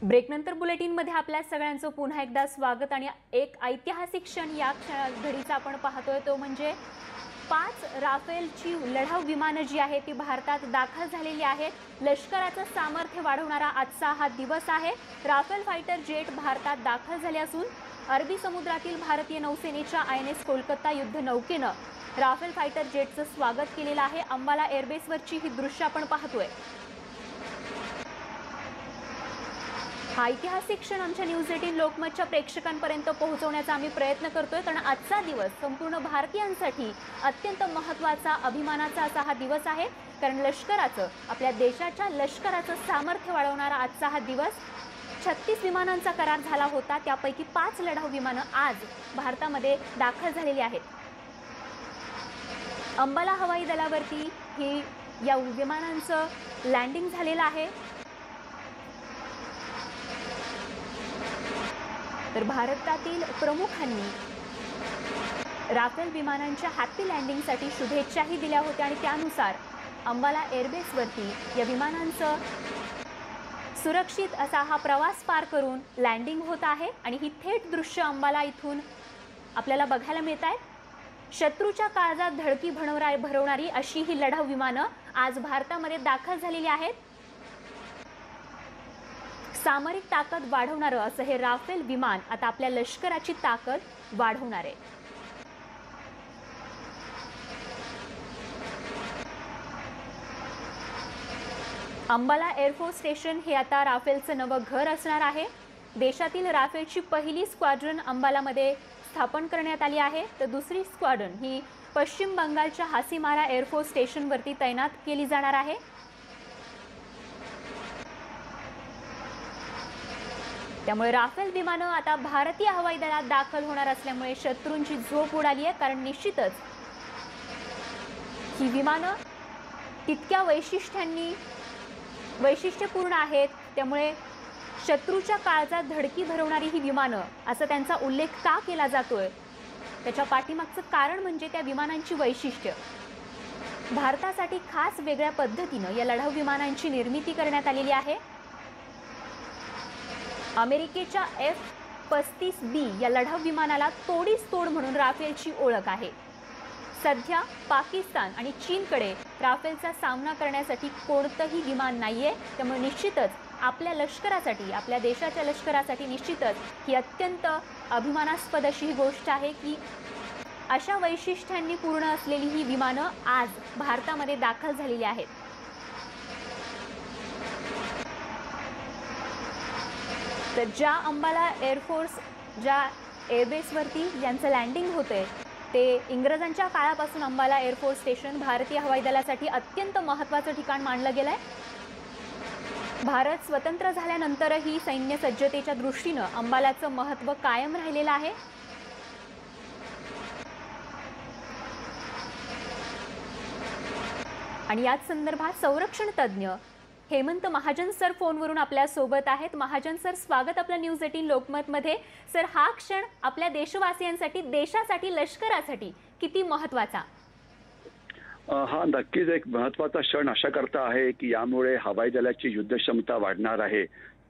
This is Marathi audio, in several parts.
ब्रेकनंतर बुलेटिनमध्ये आपल्या सगळ्यांचं पुन्हा एकदा स्वागत आणि एक ऐतिहासिक क्षण या घडीचा आपण पाहतोय तो म्हणजे 5 राफेलची लढाऊ विमानं जी आहेत ती भारतात दाखल झालेली आहेत। लष्कराचं सामर्थ्य वाढवणारा आजचा हा दिवस आहे। राफेल फायटर जेट भारतात दाखल झाले असून अरबी समुद्रातील भारतीय नौसेनेच्या INS कोलकाता युद्ध नौकेनं राफेल फायटर जेटचं स्वागत केलेलं आहे। अंबाला एअरबेसवरची ही दृश्य आपण पाहतोय। हा ऐतिहासिक क्षण आमच्या न्यूज 18 लोकमतच्या प्रेक्षकांपर्यंत पोहोचवण्याचा आम्ही प्रयत्न करतोय, कारण आजचा दिवस संपूर्ण भारतीयांसाठी अत्यंत महत्त्वाचा अभिमानाचा असा हा दिवस आहे। कारण लष्कराचं, आपल्या देशाच्या लष्कराचं सामर्थ्य वाढवणारा आजचा हा दिवस। 36 विमानांचा करार झाला होता, त्यापैकी 5 लढाऊ विमानं आज भारतामध्ये दाखल झालेली आहेत। अंबाला हवाई दलावरती ही या विमानांचं लँडिंग झालेलं आहे। तर भारतातील प्रमुखांनी राफेल विमानांच्या हॅपी लँडिंगसाठी शुभेच्छाही दिल्या होत्या आणि त्यानुसार अंबाला एअरबेसवरती या विमानांचं सुरक्षित असा हा प्रवास पार करून लँडिंग होत आहे आणि ही थेट दृश्य अंबाला इथून आपल्याला बघायला मिळत आहेत। शत्रूच्या काळजात धडकी भरवणारी अशी ही लढाऊ विमानं आज भारतामध्ये दाखल झालेली आहेत। सामरिक ताकद वाढवणारं असं हे राफेल विमान आता आपल्या लष्कराची ताकद वाढवणार आहे। अंबाला एअरफोर्स स्टेशन हे आता राफेलचं नवं घर असणार आहे। देशातील राफेलची पहिली स्क्वॉड्रन अंबालामध्ये स्थापन करण्यात आली आहे, तर दुसरी स्क्वॉड्रन ही पश्चिम बंगालच्या हासीमारा एअरफोर्स स्टेशनवरती तैनात केली जाणार आहे। त्यामुळे राफेल विमानं आता भारतीय हवाई दलात दाखल होणार असल्यामुळे शत्रूंची झोप उडाली आहे, कारण निश्चितच ही विमानं तितक्या वैशिष्ट्यपूर्ण आहेत। त्यामुळे शत्रूच्या काळजात धडकी भरवणारी ही विमानं असं त्यांचा उल्लेख का केला जातोय, त्याच्या पाठीमागचं कारण म्हणजे त्या विमानांची वैशिष्ट्य। भारतासाठी खास वेगळ्या पद्धतीनं या लढाऊ विमानांची निर्मिती करण्यात आलेली आहे। अमेरिकेच्या F-35B या लढाऊ विमानाला तोडीस तोड म्हणून राफेलची ओळख आहे। सध्या पाकिस्तान आणि चीनकडे राफेलचा सामना करण्यासाठी कोणतंही विमान नाहीये, त्यामुळे निश्चितच आपल्या लष्करासाठी, आपल्या देशाच्या लष्करासाठी निश्चितच ही अत्यंत अभिमानास्पद अशी ही गोष्ट आहे की अशा वैशिष्ट्यांनी पूर्ण असलेली ही विमानं आज भारतामध्ये दाखल झालेली आहेत। तर ज्या अंबाला एअरफोर्स ज्या एअरबेसवरती ज्यांचं लँडिंग होतंय ते इंग्रजांच्या काळापासून अंबाला एअरफोर्स स्टेशन भारतीय हवाई दलासाठी अत्यंत महत्त्वाचं ठिकाण मानलं गेलंय। भारत स्वतंत्र झाल्यानंतरही सैन्य सज्जतेच्या दृष्टीनं अंबालाचं महत्त्व कायम राहिलेलं आहे। आणि याच संदर्भात संरक्षण तज्ञ हेमंत महाजन सर फोनवरून आपल्या सोबत आहेत। महाजन सर, स्वागत आपल्या न्यूज 18 लोकमत मध्ये। सर, हा क्षण आपल्या देशवासियांसाठी, देशासाठी, लष्करासाठी किती महत्त्वाचा? हा नक्कीच एक महत्त्वाचा क्षण अशा करता आहे की यामुळे हवाई दलाची युद्ध क्षमता वाढणार आहे।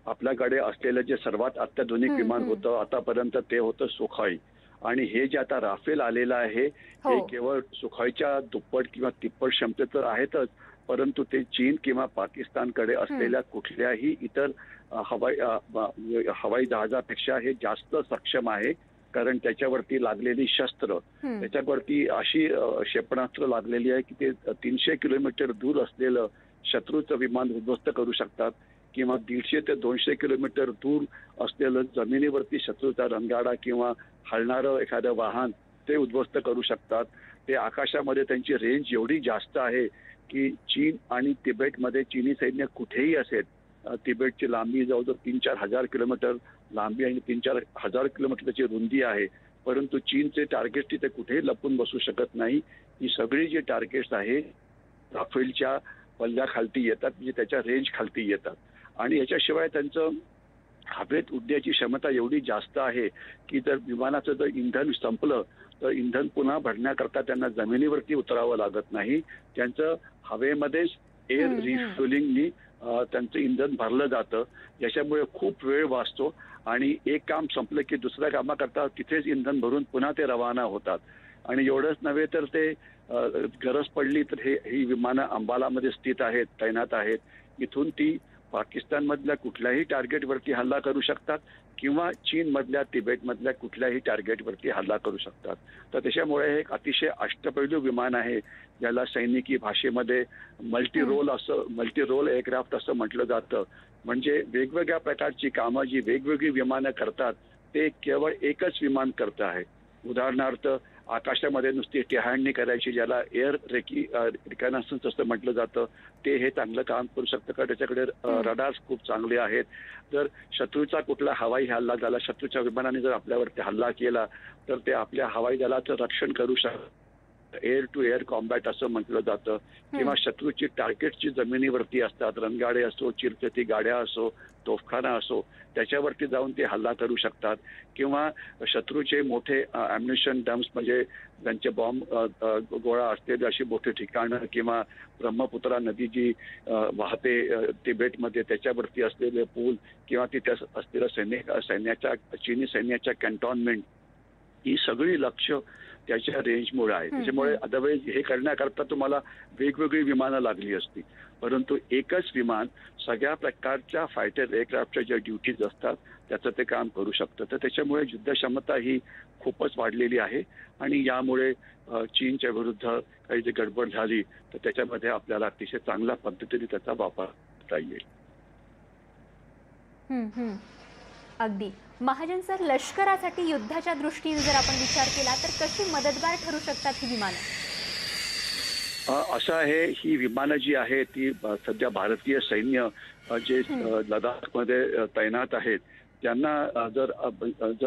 आपल्याकडे असलेलं जे सर्वात अत्याधुनिक विमान होतं आतापर्यंत ते होतं सुखोई, आणि हे जे आता राफेल आलेलं आहे हे केवळ सुखोईच्या दुप्पट किंवा तिप्पट क्षमतेचं आहेतच, परंतु ते चीन किंवा पाकिस्तानकडे असलेल्या कुठल्याही इतर हवाई जहाजापेक्षा हे जास्त सक्षम आहे। कारण त्याच्यावरती लागलेली शस्त्र, त्याच्यावरती अशी क्षेपणास्त्र लागलेली आहे की ते 300 किलोमीटर दूर असलेलं शत्रूचं विमान उद्ध्वस्त करू शकतात, किंवा 150 ते 200 किलोमीटर दूर असलेलं जमिनीवरती शत्रूचा रणगाडा किंवा हलणारं एखादं वाहन ते उद्ध्वस्त करू शकतात। ते आकाशामध्ये त्यांची रेंज एवढी जास्त आहे की चीन आणि तिबेटमध्ये चीनी सैन्य कुठेही असेल, तिबेटची लांबी जवळजवळ 3-4 हजार किलोमीटर लांबी आणि 3-4 हजार किलोमीटरची रुंदी आहे, परंतु चीनचे टार्गेट तिथे कुठेही लपून बसू शकत नाही। ही सगळी जी टार्गेट्स आहे राफेलच्या पल्ल्याखालती येतात, म्हणजे त्याच्या रेंज खालती येतात। आणि याच्याशिवाय त्यांचं हवेत उडण्याची क्षमता एवढी जास्त आहे की जर विमानाचं जर इंधन संपलं तर इंधन पुन्हा भरण्याकरता त्यांना जमिनीवरती उतरावं लागत नाही, त्यांचं हवेमध्येच एअर रिफ्युलिंगनी त्यांचं इंधन भरलं जातं, याच्यामुळे खूप वेळ वाचतो आणि एक काम संपलं की दुसऱ्या कामाकरता तिथेच इंधन भरून पुन्हा ते रवाना होतात. आणि एवढंच नव्हे तर ते गरज पडली तर ही विमानं अंबालामध्ये स्थित आहेत, तैनात आहेत. इथून ती पाकिस्तानमधल्या कुठल्याही टार्गेटवरती हल्ला करू शकतात किंवा चीनमधल्या, तिबेटमधल्या कुठल्याही टार्गेटवरती हल्ला करू शकतात. तर त्याच्यामुळे हे एक अतिशय अष्टपैलू विमान आहे, ज्याला सैनिकी भाषेमध्ये मल्टी रोल एअरक्राफ्ट असं म्हटलं जातं. म्हणजे वेगवेगळ्या प्रकारची कामं जी वेगवेगळी विमानं करतात, ते केवळ एकच विमान करतं आहे. उदाहरणार्थ आकाशामध्ये नुसती टेहाळणी करायची, ज्याला एअर रिकॉनन्सन्स असं म्हटलं जातं, ते हे चांगलं काम करू शकतं का त्याच्याकडे रडार्स खूप चांगले आहेत. जर शत्रूचा कुठला हवाई हल्ला झाला, शत्रूच्या विमानाने जर आपल्यावरती हल्ला केला तर ते आपल्या हवाई दलाचं रक्षण करू शकतात. एअर टू एअर कॉम्बॅट असं म्हटलं जातं. किंवा शत्रूची टार्गेटची जमिनीवरती असतात, रणगाडे असो, चिरचेती गाड्या असो, तोफखाना असो, त्याच्यावरती जाऊन ते हल्ला करू शकतात. किंवा शत्रूचे मोठे अम्युनिशन डम्प्स म्हणजे त्यांचे बॉम्ब गोळा असलेले अशी मोठी ठिकाणं किंवा ब्रह्मपुत्रा नदी जी वाहते तिबेटमध्ये त्याच्यावरती असलेले पूल किंवा तिथे असलेलं चीनी सैन्याच्या कॅन्टॉनमेंट, ही सगळी लक्ष त्याच्या रेंजमुळे आहे. त्याच्यामुळे अदरवाईज हे करण्याकरता तुम्हाला वेगवेगळी विमानं लागली असती, परंतु एकच विमान सगळ्या प्रकारच्या फायटर एअरक्राफ्टच्या ज्या ड्युटीज असतात त्याचं ते काम करू शकतं. तर त्याच्यामुळे युद्धक्षमता ही खूपच वाढलेली आहे आणि यामुळे चीनच्या विरुद्ध काही जी गडबड झाली तर त्याच्यामध्ये आपल्याला अतिशय चांगल्या पद्धतीने त्याचा वापर करता येईल. अगदी. महाजन सर, लष्करासाठी युद्धाच्या दृष्टीने जर आपण विचार केला तर कशी मदतगार ठरू शकतात ही विमानं? असं आहे, ही विमानं जी आहे ती सध्या भारतीय सैन्य जे लडाखमध्ये तैनात आहेत त्यांना जर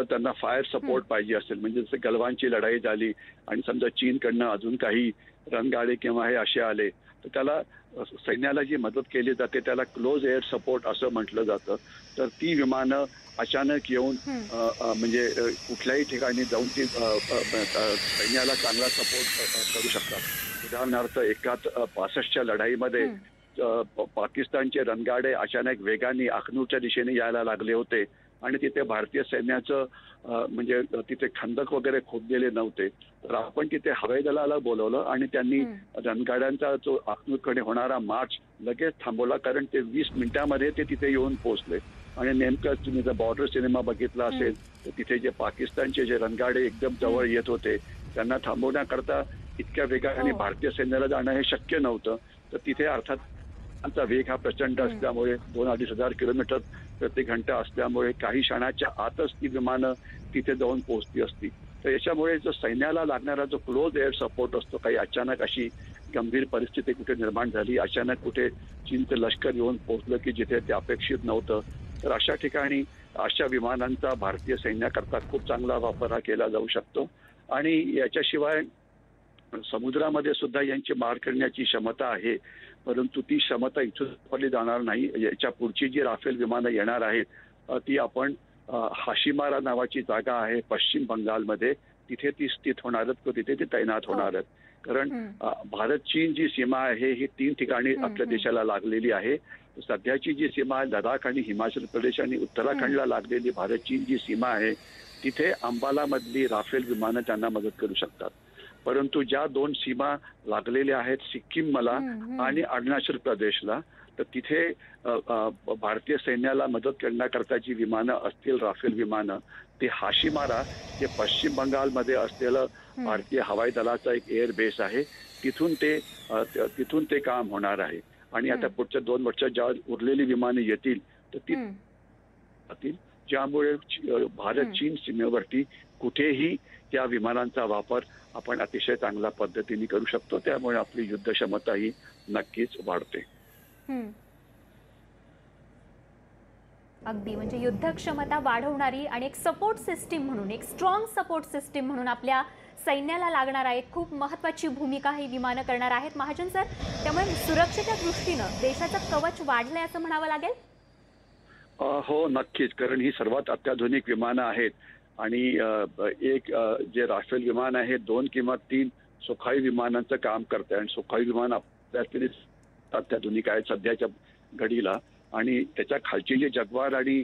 त्यांना फायर सपोर्ट पाहिजे असेल, म्हणजे जसं गलवानची लढाई झाली आणि समजा चीनकडनं अजून काही रणगाडे किंवा हे असे आले तर त्याला सैन्याला जी मदत केली जाते त्याला क्लोज एअर सपोर्ट असं म्हटलं जातं. तर ती विमानं अचानक येऊन म्हणजे कुठल्याही ठिकाणी जाऊन ती सैन्याला चांगला सपोर्ट करू शकतात. उदाहरणार्थ 1965च्या लढाईमध्ये पाकिस्तानचे रणगाडे अचानक वेगाने अखनूरच्या दिशेने यायला लागले होते आणि तिथे भारतीय सैन्याचं म्हणजे तिथे खंदक वगैरे खोदलेले नव्हते. तर आपण तिथे हवाई दलाला बोलवलं आणि त्यांनी रणगाड्यांचा जो अखनूरकडे होणारा मार्च लगेच थांबवला, कारण ते 20 मिनिटांमध्ये ते तिथे येऊन पोहोचले. आणि नेमकं तुम्ही जर बॉर्डर सिनेमा बघितला असेल तर तिथे जे पाकिस्तानचे जे रणगाडे एकदम जवळ येत होते त्यांना थांबवण्याकरता इतक्या वेगाने भारतीय सैन्याला जाणं हे शक्य नव्हतं. तर तिथे अर्थात त्यांचा वेग हा प्रचंड असल्यामुळे 2-2.5 हजार किलोमीटर प्रति घंटा असल्यामुळे काही क्षणाच्या आतच ती विमानं तिथे जाऊन पोहोचली असती. तर याच्यामुळे जो सैन्याला लागणारा जो क्लोज एअर सपोर्ट असतो, काही अचानक अशी गंभीर परिस्थिती कुठे निर्माण झाली, अचानक कुठे चीनचं लष्कर येऊन पोहोचलं की जिथे ते अपेक्षित नव्हतं, तर अशा ठिकाणी अशा विमानांचा भारतीय सैन्याकरता खूप चांगला वापर हा केला जाऊ शकतो. आणि याच्याशिवाय समुद्रामध्ये सुद्धा यांची मार करण्याची क्षमता आहे, परंतु ती क्षमता इथून वापरली जाणार नाही. याच्या पुढची जी राफेल विमानं येणार आहेत ती आपण हाशिमारा नावाची जागा आहे पश्चिम बंगालमध्ये, तिथे ती स्थित होणार आहेत किंवा तिथे ती तैनात होणार आहेत. कारण भारत चीन जी सीमा आहे ही 3 ठिकाणी आपल्या देशाला लागलेली आहे. सध्याची जी सीमा आहे लडाख आणि हिमाचल प्रदेश आणि उत्तराखंडला लागलेली भारत चीन जी सीमा आहे तिथे अंबालामधली राफेल विमानं त्यांना मदत करू शकतात. परंतु ज्या 2 सीमा लागलेल्या आहेत सिक्कीमला आणि अरुणाचल प्रदेशला, तर तिथे भारतीय सैन्याला मदत करण्याकरता जी विमानं असतील राफेल विमानं, ते हाशिमारा जे पश्चिम बंगालमध्ये असलेलं भारतीय हवाई दलाचा एक एअर बेस आहे तिथून ते काम होणार आहे. आणि आता पुढच्या 2 वर्षात ज्या उरलेली विमानं येतील तर ती ज्यामुळे भारत चीन सीमेवरती कुठेही त्या विमानांचा वापर आपण अतिशय चांगल्या पद्धतीने करू शकतो. त्यामुळे आपली युद्ध क्षमता ही नक्कीच वाढते. अगदी, म्हणजे युद्ध क्षमता वाढवणारी आणि एक सपोर्ट सिस्टीम म्हणून, एक स्ट्रॉंग सपोर्ट सिस्टीम म्हणून आपल्या सैन्याला लागणार आहे, खूप महत्त्वाची भूमिका ही विमानं करणार आहेत. महाजन सर, त्यामुळे सुरक्षेच्या दृष्टीनं देशाचं कवच वाढलंय असं म्हणावं लागेल? हो, नक्कीच. कारण ही सर्वात अत्याधुनिक विमानं आहेत आणि एक जे राफेल विमान आहे 2 किंवा 3 सुखाई विमानांचं काम करते आणि सुखाई विमान आपल्या अत्याधुनिक आहेत सध्याच्या घडीला. आणि त्याच्या खालची जी जग्वार आणि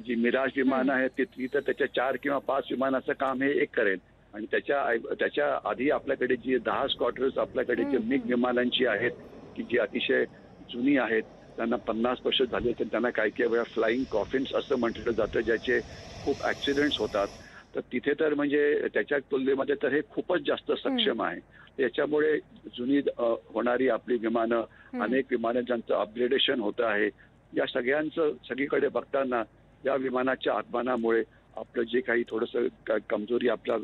जी मिराज विमानं आहेत ती तर त्याच्या 4 किंवा 5 विमानाचं काम हे एक करेल. आणि त्याच्या आधी आपल्याकडे जी 10 स्क्वॉड्रन्स आपल्याकडे जे मिग विमानांची आहेत की जी अतिशय जुनी आहेत, त्यांना 50 वर्ष झाली, तर त्यांना काही वेळा फ्लाइंग कॉफिन्स असं म्हटलं जातं, ज्याचे खूप ऍक्सिडेंट्स होतात. तर तिथे तर म्हणजे त्याच्या तुलनेमध्ये तर हे खूपच जास्त सक्षम आहे. त्याच्यामुळे जुनी होणारी आपली विमानं, अनेक विमानं ज्यांचं अपग्रेडेशन होतं आहे, या सगळ्यांचं सगळीकडे बघताना या विमानाच्या आगमनामुळे आपलं जे काही थोडंसं कमजोरी आपल्या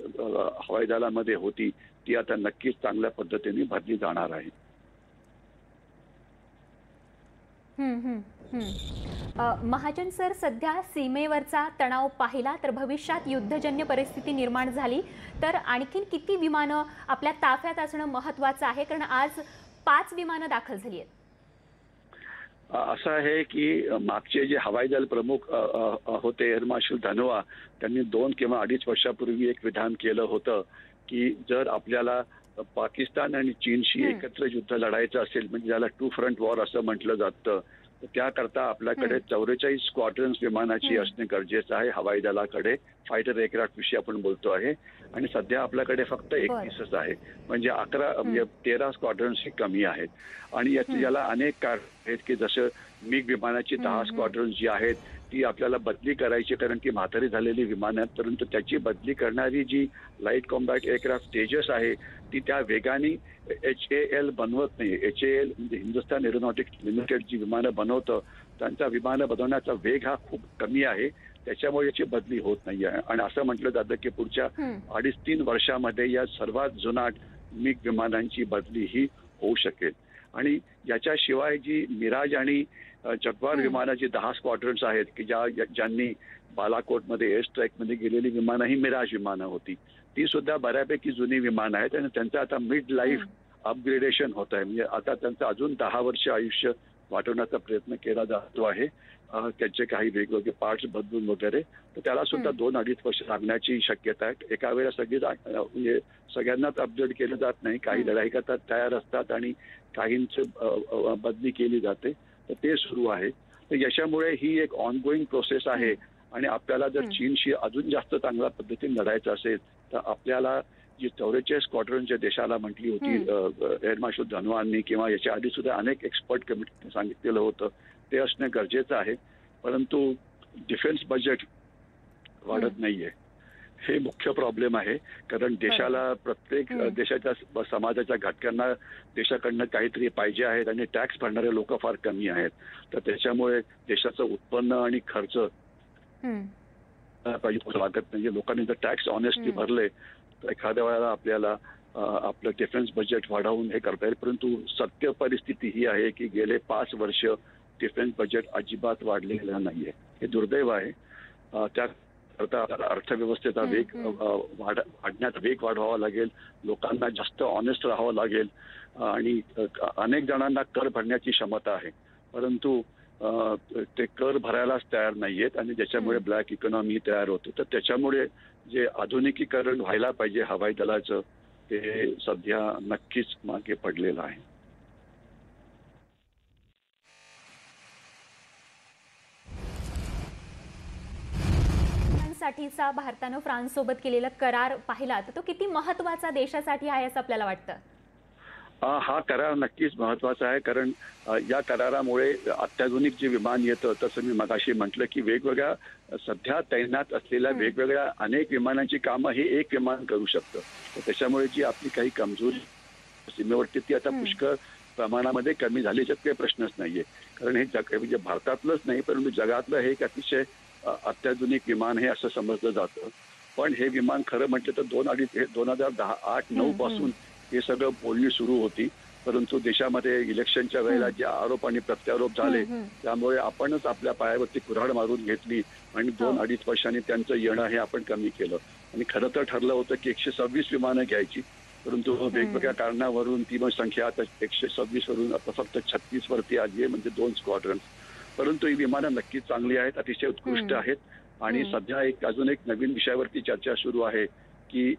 हवाई दलामध्ये होती ती आता नक्कीच चांगल्या पद्धतीने भरली जाणार आहे. महाजन सर, सध्या सीमेवरचा तणाव पाहिला तर भविष्यात युद्धजन्य परिस्थिती निर्माण झाली तर आणखीन किती विमानं आपल्या ताफ्यात असणं महत्त्वाचं आहे? कारण आज 5 विमानं दाखल झाली आहेत. असं आहे की मागचे जे हवाई दल प्रमुख होते एअर मार्शल धनोआ, त्यांनी 2 किंवा 2.5 वर्षापूर्वी एक विधान केलं होतं की जर आपल्याला पाकिस्तान आणि चीनशी एकत्र युद्ध लढायचं असेल, म्हणजे ज्याला 2 फ्रंट वॉर असं म्हटलं जातं, तर त्याकरता आपल्याकडे 44 स्क्वॉड्रन्स विमानाची असणे गरजेचं आहे हवाई दलाकडे. फायटर एअरक्राफ्ट विषयी आपण बोलतो आहे. आणि सध्या आपल्याकडे फक्त 31च आहे, म्हणजे 13 स्क्वॉड्रन्स ही कमी आहेत. आणि याला अनेक कारण आहेत की जसं मिग विमानाची 10 स्क्वॉड्रन्स जी आहेत ती आपल्याला बदली करायची, कारण की म्हातारी झालेली विमानं आहेत. परंतु त्याची बदली करणारी जी लाईट कॉम्बॅट एअरक्राफ्ट तेजस आहे ती त्या वेगाने HAL बनवत नाही. HAL म्हणजे हिंदुस्थान एरोनॉटिक्स लिमिटेड जी विमानं बनवतं, त्यांचा विमानं बनवण्याचा वेग हा खूप कमी आहे. त्याच्यामुळे याची बदली होत नाही आहे. आणि असं म्हटलं जातं की पुढच्या 2.5-3 वर्षामध्ये या सर्वात जुनाट मिग विमानांची बदली ही होऊ शकेल. आणि याच्याशिवाय जी मिराज आणि जग्वार विमानं जी 10 स्क्वॉड्रन्स आहेत की ज्यांनी बालाकोटमध्ये एअर स्ट्राईकमध्ये गेलेली विमानं ही मिराज विमानं होती, ती सुद्धा बऱ्यापैकी जुनी विमानं आहेत. आणि त्यांचं आता मिड लाईफ अपग्रेडेशन होत आहे, म्हणजे आता त्यांचं अजून 10 वर्ष आयुष्य वाढवण्याचा प्रयत्न केला जातो आहे. त्यांचे काही वेगवेगळे पार्ट्स बदलून वगैरे, तर त्याला सुद्धा 2-2.5 वर्ष लागण्याची शक्यता आहे. एका वेळेला म्हणजे सगळ्यांनाच अपग्रेड केलं जात नाही. काही लढाई करता तयार असतात आणि काहींची बदली केली जाते, तर ते सुरू आहे. तर याच्यामुळे ही एक ऑनगोईंग प्रोसेस आहे. आणि आपल्याला जर चीनशी अजून जास्त चांगल्या पद्धतीने लढायचं असेल तर आपल्याला जी 44 स्क्वॉड्रन ज्या देशाला म्हटली होती एअर मार्शल धनोआंनी किंवा याच्या आधी सुद्धा अनेक एक्सपर्ट कमिटीने सांगितलेलं होतं, ते असणं गरजेचं आहे. परंतु डिफेन्स बजेट वाढत नाहीये, हे मुख्य प्रॉब्लेम आहे. कारण देशाला, प्रत्येक देशाच्या समाजाच्या घटकांना देशाकडनं काहीतरी पाहिजे आहेत आणि टॅक्स भरणारे लोक फार कमी आहेत. तर त्याच्यामुळे देशाचं उत्पन्न आणि खर्च पाहिजे लागत नाही. लोकांनी जर टॅक्स ऑनेस्टली भरले तर एखाद्या वेळेला आपल्याला आपलं डिफेन्स बजेट वाढवून हे करता येईल. परंतु सत्य परिस्थिती ही आहे की गेले 5 वर्ष डिफेन्स बजेट अजिबात वाढलेलं नाहीये. हे दुर्दैव आहे. त्याकरता अर्थव्यवस्थेचा वेग वाढण्याचा वेग वाढवावा लागेल. लोकांना जास्त ऑनेस्ट राहावं लागेल. आणि अनेक जणांना कर भरण्याची क्षमता आहे, परंतु ते कर भरायलाच तयार नाहीयेत आणि ज्याच्यामुळे ब्लॅक इकॉनॉमी तयार होते. तर त्याच्यामुळे जे आधुनिकीकरण व्हायला पाहिजे हवाई दलाचं, ते सध्या नक्कीच मागे पडलेलं आहे. साठीचा भारतानं फ्रान्स सोबत केलेला करार पाहिला तर तो किती महत्त्वाचा देशासाठी आहे असं आपल्याला वाटतं? हा करार नक्कीच महत्वाचा आहे, कारण या करारामुळे अत्याधुनिक जे विमान येतं, तसं मी मगाशी म्हटलं की वेगवेगळ्या सध्या तैनात असलेल्या वेगवेगळ्या अनेक विमानांची कामं हे एक विमान करू शकतं. तर त्याच्यामुळे जी आपली काही कमजोरी सीमेवरती ती आता पुष्कळ प्रमाणामध्ये कमी झाली, याच्यात काही प्रश्नच नाहीये. कारण हे म्हणजे भारतातलंच नाही परंतु जगातलं हे एक अतिशय अत्याधुनिक विमान हे असं समजलं जातं. पण हे विमान खरं म्हटलं तर 2008-9 पासून हे सगळं बोलणी सुरू होती. परंतु देशामध्ये इलेक्शनच्या वेळेला जे आरोप आणि प्रत्यारोप झाले त्यामुळे आपणच आपल्या पायावरती कुऱ्हाड मारून घेतली आणि 2-2.5 वर्षांनी त्यांचं येणं हे आपण कमी केलं. आणि खरं तर ठरलं होतं की 126 विमानं घ्यायची, परंतु वेगवेगळ्या कारणावरून ती संख्या आता 126 वरून आता फक्त 36 वरती आली आहे, म्हणजे 2 स्क्वॉड्रन्स. परंतु ही विमानं नक्कीच चांगली आहेत, अतिशय उत्कृष्ट आहेत. आणि सध्या अजून एक नवीन विषयावरती चर्चा सुरू आहे की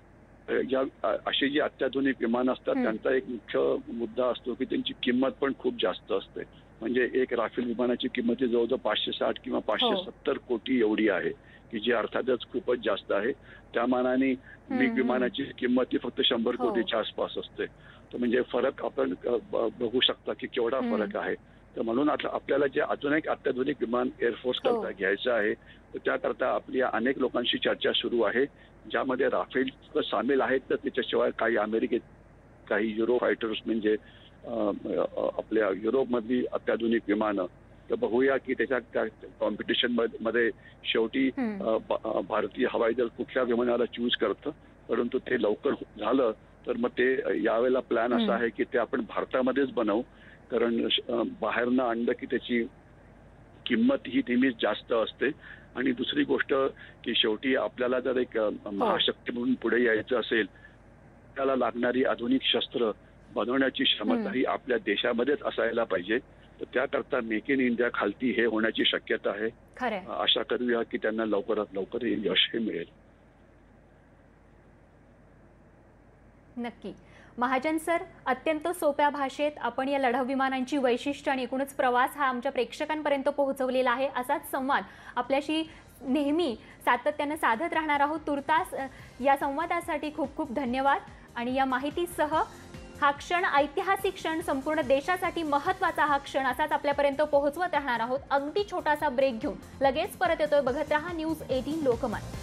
अशी जी अत्याधुनिक विमान असतात त्यांचा एक मुख्य मुद्दा असतो की त्यांची किंमत पण खूप जास्त असते. म्हणजे एक राफेल विमानाची किंमत जवळजवळ 560 किंवा 570 कोटी एवढी आहे की जी अर्थातच खूपच जास्त आहे. त्या मानाने मिग विमानाची किंमत ही फक्त 100 कोटीच्या आसपास असते. तर म्हणजे फरक आपण बघू शकता की केवढा फरक आहे. तर म्हणून आपल्याला जे अजून एक अत्याधुनिक विमान एअरफोर्स करता घ्यायचं आहे तर त्याकरता आपली अनेक लोकांशी चर्चा सुरू आहे, ज्यामध्ये राफेल सामील आहेत. तर त्याच्याशिवाय काही अमेरिकेत काही युरो फायटर्स म्हणजे आपल्या युरोपमधली अत्याधुनिक विमानं. तर बघूया की त्याच्या कॉम्पिटिशन मध्ये शेवटी भारतीय हवाई दल कुठल्या विमानाला चूज करतं. परंतु ते लवकर झालं तर मग ते यावेळेला प्लॅन असा आहे की ते आपण भारतामध्येच बनवू, कारण बाहेरनं आणलं की त्याची किंमत ही नेहमीच जास्त असते. आणि दुसरी गोष्ट की शेवटी आपल्याला जर एक महाशक्ती म्हणून पुढे यायचं असेल, त्याला लागणारी आधुनिक शस्त्र बनवण्याची क्षमता ही आपल्या देशामध्येच असायला पाहिजे. तर त्याकरता मेक इन इंडिया खालती हे होण्याची शक्यता आहे. आशा करूया की त्यांना लवकरात लवकर यश हे मिळेल. नक्की. महाजन सर, अत्यंत सोप्या भाषेत आपण या लढाऊ विमानांची वैशिष्ट्य आणि एकूणच प्रवास हा आमच्या प्रेक्षकांपर्यंत पोहोचवलेला आहे. असाच संवाद आपल्याशी नेहमी सातत्याने साधत राहणार आहोत. तुर्तास या संवादासाठी खूप खूप धन्यवाद. आणि या माहितीसह हा क्षण, ऐतिहासिक क्षण, संपूर्ण देशासाठी महत्त्वाचा हा क्षण असाच आपल्यापर्यंत पोहोचवत राहणार आहोत. अगदी छोटासा ब्रेक घेऊन लगेच परत येतोय. बघत रहा न्यूज 18 लोकमत.